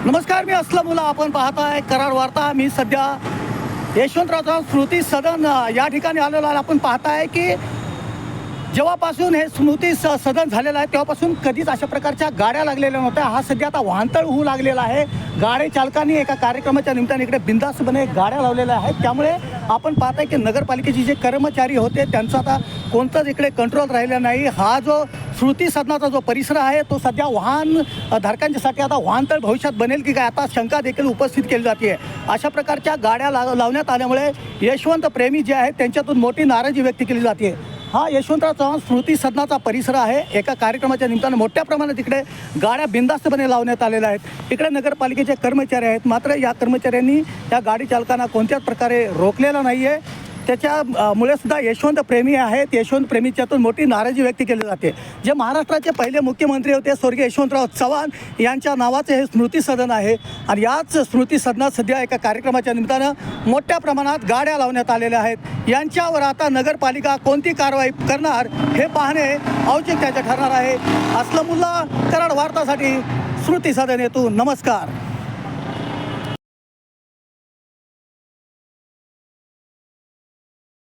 नमस्कार, मी असलमुल्ला. आपण पाहताय कराड वार्ता. मी सध्या यशवंतरावचा स्मृती सदन या ठिकाणी आलेलो आहे. आपण पाहताय की जेव्हापासून हे स्मृती सदन झालेलं आहे तेव्हापासून कधीच अशा प्रकारच्या गाड्या लागलेल्या नव्हत्या. हा सध्या आता वाहनतळ होऊ लागलेला आहे. गाडी चालकांनी एका कार्यक्रमाच्या निमित्ताने इकडे बिनधास्तपणे गाड्या लावलेल्या आहेत. त्यामुळे आपण पाहताय की नगरपालिकेचे जे कर्मचारी होते त्यांचा आता कोणताच इकडे कंट्रोल राहिला नाही. हा जो स्मृती सदनाचा जो परिसर आहे तो सध्या वाहन धारकांच्यासाठी आता वाहनतळ भविष्यात बनेल की काय, आता शंका देखील उपस्थित केली जाते. अशा प्रकारच्या गाड्या लावण्यात आल्यामुळे यशवंत प्रेमी जे आहेत त्यांच्यातून मोठी नाराजी व्यक्त केली जाते. हा यशवंतराव चव्हाण स्मृती सदनाचा परिसर आहे. एका कार्यक्रमाच्या निमित्तानं मोठ्या प्रमाणात इकडे गाड्या बिनधास्तपणे लावण्यात आलेल्या आहेत. इकडे नगरपालिकेचे कर्मचारी आहेत, मात्र या कर्मचाऱ्यांनी या गाडी चालकांना कोणत्याच प्रकारे रोखलेलं नाही आहे. त्याच्यामुळे सुद्धा यशवंत प्रेमी आहेत, यशवंत प्रेमीच्यातून मोठी नाराजी व्यक्त केली जाते. जे महाराष्ट्राचे पहिले मुख्यमंत्री होते स्वर्गीय यशवंतराव चव्हाण यांच्या नावाचे हे स्मृती सदन आहे. आणि याच स्मृती सदनात सध्या एका कार्यक्रमाच्या निमित्तानं मोठ्या प्रमाणात गाड्या लावण्यात आलेल्या आहेत. यांच्यावर आता नगरपालिका कोणती कारवाई करणार हे पाहणे औचित्याचे ठरणार आहे. असलमुल्ला, कराड वार्तासाठी स्मृती सदन येतो. नमस्कार.